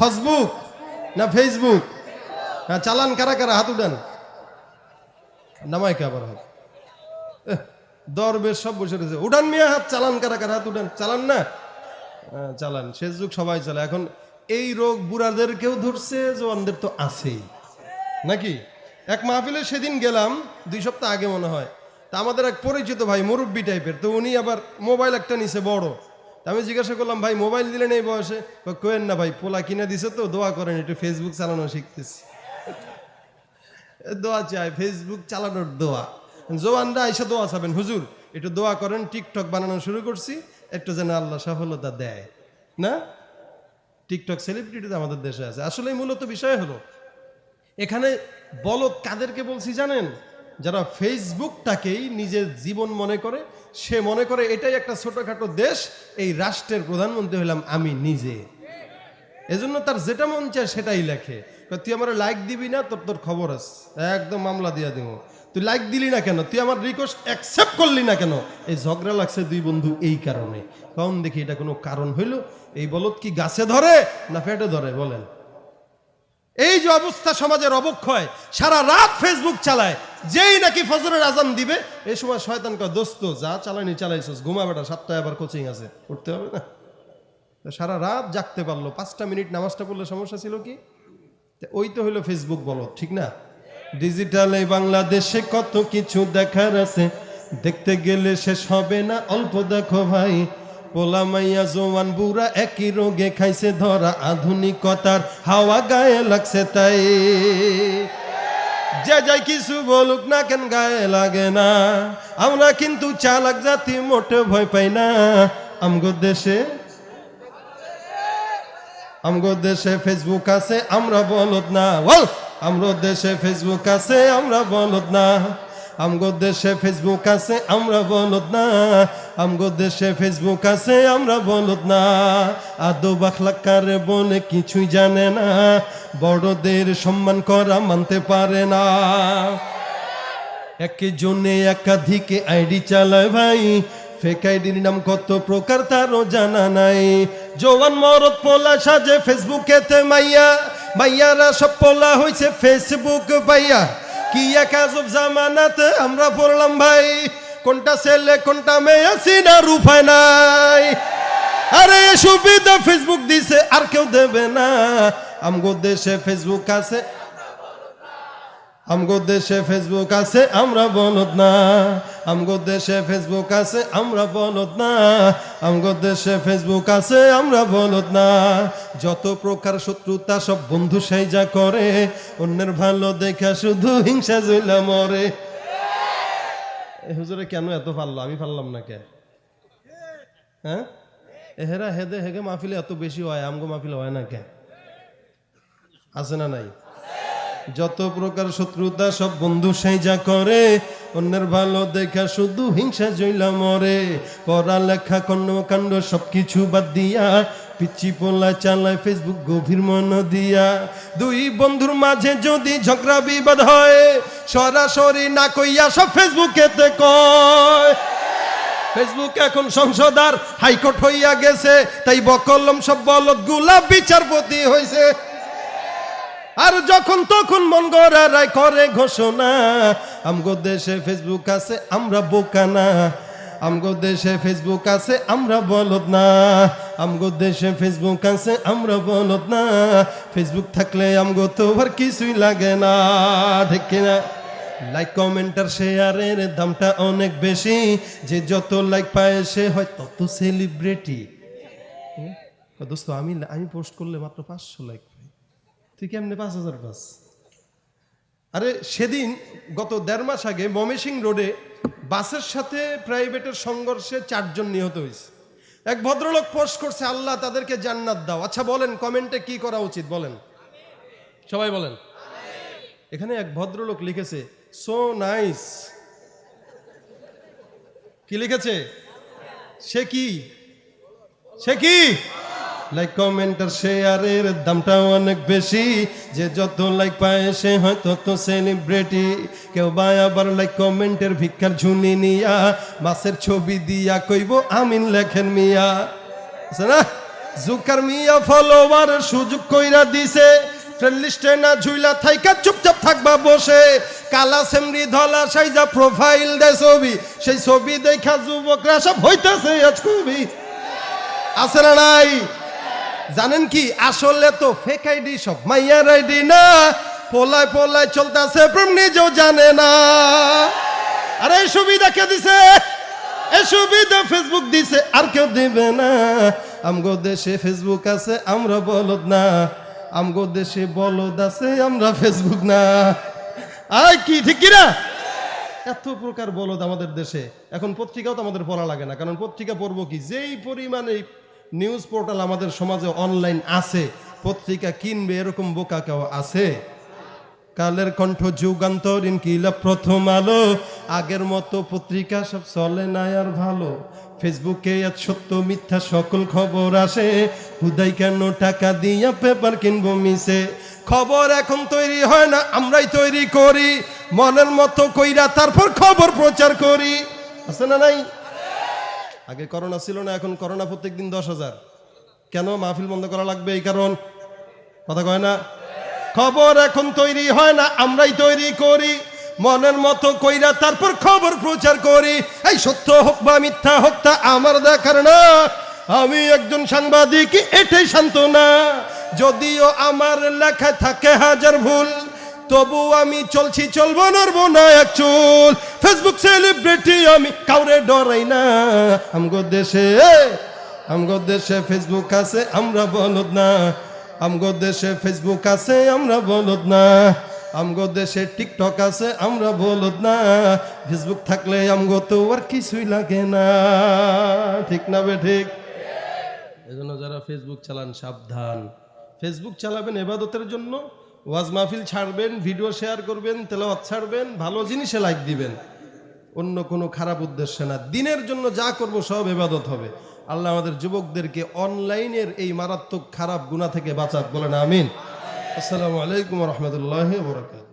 Facebook না Facebook? হ্যাঁ, চালান কারা কারা? হাত উঠান। নামাই কে আবার হাত? দরবেশ সব বসে রয়েছে। উঠান মিয়া হাত। চালান কারা কারা? হাত উঠান। চালান না? চালান। ফেসবুক সবাই চালায়। এখন এই রোগ বুড়াদেরকেও ধরছে, জওয়ানদের তো আছেই নাকি? এক মাহফিলে সেদিন গেলাম, 2 সপ্তাহ আগে মনে হয়। তা আমাদের এক পরিচিত ভাই, মুরব্বী টাইপের, তো উনি আবার মোবাইল একটা নিছে বড়। আমি জিজ্ঞাসা করলাম, ভাই মোবাইল দিলেন এই বয়সে? কোয়েন না ভাই, পোলা কিনে দিছে তো, দোয়া করেন, একটু ফেসবুক চালানো শিখতেছি। দোয়া চাই, ফেসবুক চালানোর দোয়া। জওয়ানরা আইসা দোয়া চাবেন, হুজুর একটু দোয়া করেন, টিকটক বানানো শুরু করছি, একটু যেন আল্লাহ সফলতা দেয়। না, টিকটক সেলিব্রিটি তো আমাদের দেশে আছে। আসলে মূলত বিষয় হলো, এখানে বলদ কাদেরকে বলছি জানেন? যারা ফেসবুকটাকেই নিজের জীবন মনে করে, সে মনে করে এটাই একটা ছোটখাটো দেশ, এই রাষ্ট্রের প্রধানমন্ত্রী হলাম আমি নিজে। এজন্য তার যেটা মন চায় সেটাই লেখে। তুই আমার লাইক দিবি না, তোর তোর খবর আছে, একদম মামলা দিয়া দিব। তুই লাইক দিলি না কেন? তুই আমার রিকোয়েস্ট অ্যাকসেপ্ট করলি না কেন? এই ঝগড়া লাগছে 2 বন্ধু এই কারণে। কখন দেখি এটা কোনো কারণ হইল? এই বলদ কি গাছে ধরে না পেটে ধরে বলেন? এই যে অবস্থা, সমাজের অবক্ষয়, সারা রাত ফেসবুক চালায়। যেই নাকি ফজরের আজান দিবে, এই সময় শয়তান কয়, দোস্ত যা চালানি চালাইছস, ঘুমা বেটা, 7টায় আবার কোচিং আছে, উঠতে হবে না? সারা রাত জাগতে পারলো, 5টা মিনিট নামাজটা পড়লে সমস্যা ছিল কি? ওই তো হইলো ফেসবুক বলদ, ঠিক না? ডিজিটাল এই বাংলাদেশে কত কিছু দেখার আছে, দেখতে গেলে শেষ হবে না, অল্প দেখো ভাই। পোলা মাইয়া জওয়ান বুড়া একই রোগে খাইছে ধরা, আধুনিকতার হাওয়া গায়ে লাগছে তাই। যে যাই কিছু বলুক না কেন, গায়ে লাগে না। আমরা কিন্তু চালাক জাতি, মোটে ভয় পাই না। আমগো দেশে ফেসবুক আছে, আমরা বলদ না। বল, আমগো দেশে ফেসবুক আছে, আমরা বলদ না। আমগো দেশে ফেসবুক আছে, আমরা বলদ না। আমগো দেশে ফেসবুক আছে, আমরা বলদ না। আদব আখলাক কারে বলে কিছুই জানে না, বড়দের সম্মান করা মানতে পারে না। একজনে একাধিক আইডি চালায় ভাই, ফেক আইডির নাম কত প্রকার তারও জানা নাই। জওয়ান মরদ পোলা সাজে ফেসবুকেতে মাইয়া, মাইয়ারা সব পোলা হইছে ফেসবুক পাইয়া। কি এক আজব জামানাতে আমরা পড়লাম ভাই, কোনটা ছেলে কোনটা মেয়ে চিনার উপায় নাই। আরে সুবিধা ফেসবুক দিছে, আর কেউ দেবে না। আমগো দেশে ফেসবুক আছে, আমগো দেশে ফেসবুক আছে, আমরা বলদ না। আমগো দেশে ফেসবুক আছে, আমরা বলদ না। আমগো দেশে ফেসবুক আছে, আমরা বলদ না। যত প্রকার শত্রুতা সব বন্ধু সাইজা করে, অন্যের ভালো দেখা শুধু হিংসা জইলা মরে। হুজুরে কেন এত পারলো, আমি পারলাম না কে? হ্যাঁ, এহেরা হেদে হেগে মাহফিলে এত বেশি হয়, আমগো মাহফিলে হয় না কে? আছে না নাই? যত প্রকার শত্রুতা সব বন্ধু সাইজা করে, অন্যের ভালো দেখা শুধু হিংসা জইলা মরে। পড়ালেখা কর্মকাণ্ড সবকিছু বাদ দিয়া, পিচ্ছি পোলা চালায় ফেসবুক গভীর মন দিয়া। 2 বন্ধুর মাঝে যদি ঝগড়া বিবাদ হয়, সরাসরি না কইয়া সব ফেসবুকেতে কয়। ফেসবুক এখন সংসদ আর হাইকোর্ট হইয়া গেছে, তাই বকলম সব বলদ গুলা বিচারপতি হইছে। আর যখন তখন মন গড়া রায় করে ঘোষণা, আমগো দেশে ফেসবুক আছে, আমরা বোকা না। আমগো দেশে ফেসবুক আছে, আমরা বলদ না। আমগো দেশে ফেসবুক আছে, আমরা বলদ না। ফেসবুক থাকলে আমগো তো আর কিছুই লাগে না, ঠিক না? লাইক কমেন্ট আর শেয়ারের দামটা অনেক বেশি, যে যত লাইক পায় সে হয় তত সেলিব্রিটি। দোস্ত আমি পোস্ট করলে মাত্র 500 লাইক পাই, তুই কেমনে 5000 পাস? আরে সেদিন গত 1.5 মাস আগে ময়মনসিংহ রোডে বাসের সাথে প্রাইভেটের সংঘর্ষে 4 জন নিহত হয়েছে। এক ভদ্রলোক পোস্ট করছে, আল্লাহ তাদেরকে জান্নাত দাও। আচ্ছা বলেন কমেন্টে কি করা উচিত বলেন, সবাই বলেন। এখানে এক ভদ্রলোক লিখেছে, সো নাইস। কি লিখেছে? সে কি লাইক কমেন্ট আর শেয়ারের দামটা অনেক বেশি, যে যত লাইক পায় সে হয় তত সেলিব্রিটি। কেউ বা আবার লাইক কমেন্টের ভিক্ষার ঝুনি নিয়া, মাছের ছবি দিয়া কইব আমিন লেখেন মিয়া। আছে না? জুকার মিয়া ফলোয়ারের সুযোগ কইরা দিছে, ফ্রেন্ড লিস্টে না ঝুইলা থাইকা চুপচাপ থাকবা বসে, কালা সেমরি ধলা সাইজা প্রোফাইল দেয় ছবি, সেই ছবি দেখা যুবকরা সব হইতেছে আজ খুবই। আছে না নাই? জানেন কি আসলে তো ফেক আইডি সব মাইয়ার আইডি না, পোলায় পোলায় চলতেছে প্রেম নিজেও জানে না। আরে এই সুবিধা কে দিছে? এই সুবিধা ফেসবুক দিছে, আর কেউ দিবে না। আমগো দেশে ফেসবুক আছে আমরা বলদ না, আমগো দেশে বলদ আছে আমরা ফেসবুক না। আয় কি ঠিক কিনা? এত প্রকার বলদ আমাদের দেশে। এখন পত্রিকাও তো আমাদের পড়া লাগে না, কারণ পত্রিকা পড়বো কি, যেই পরিমাণে নিউজ পোর্টাল আমাদের সমাজে অনলাইন আছে, পত্রিকা কিনবে এরকম বোকা কেউ আছে? কালের কণ্ঠ, যুগান্তর, ইনকিলাব, প্রথম আলো, আগের মতো পত্রিকা সব চলে না আর ভালো। ফেসবুকে আজ সত্য মিথ্যা সকল খবর আসে, হুদাই কেন টাকা দিয়া পেপার কিনবো মিশে। খবর এখন তৈরি হয় না, আমরাই তৈরি করি, মনের মতো কইরা তারপর খবর প্রচার করি। আছে না নাই? আগে করোনা ছিল না, এখন করোনা প্রত্যেক দিন 10,000। কেন? মাহফিল বন্ধ করা লাগবে এই কারণ। কথা কয় না? খবর এখন তৈরি হয় না, আমরাই তৈরি করি, মনের মতো কইরা তারপর খবর প্রচার করি। এই সত্য হোক বা মিথ্যা হোক তা আমার দেখার না, আমি একজন সাংবাদিক, এটাই সান্ত্বনা। যদিও আমার লেখায় থাকে হাজার ভুল, তবু আমি চলছি, চলবো, নড়বো না এক চুল। ফেসবুক সেলিব্রিটি আমি, কাউরে ডরাই না। আমগো দেশে ফেসবুক আছে আমরা বলদ না, আমগো দেশে ফেসবুক আছে আমরা বলদ না, আমগো দেশে টিকটক আছে আমরা বলদ না। ফেসবুক থাকলে আমগো তো আর কিছুই লাগে না। ঠিক না বে ঠিক? এজন্য যারা ফেসবুক চালান সাবধান। ফেসবুক চালাবেন ইবাদতের জন্য, ওয়াজ মাহফিল ছাড়বেন, ভিডিও শেয়ার করবেন, তেলাওয়াত ছাড়বেন, ভালো জিনিসে লাইক দিবেন, অন্য কোনো খারাপ উদ্দেশ্যে না। দিনের জন্য যা করব সব ইবাদত হবে। আল্লাহ আমাদের যুবকদেরকে অনলাইনের এই মারাত্মক খারাপ গুনাহ থেকে বাঁচাক, বলেন আমিন। আসসালামু আলাইকুম ওয়া রাহমাতুল্লাহি ওয়া বারাকাতুহু।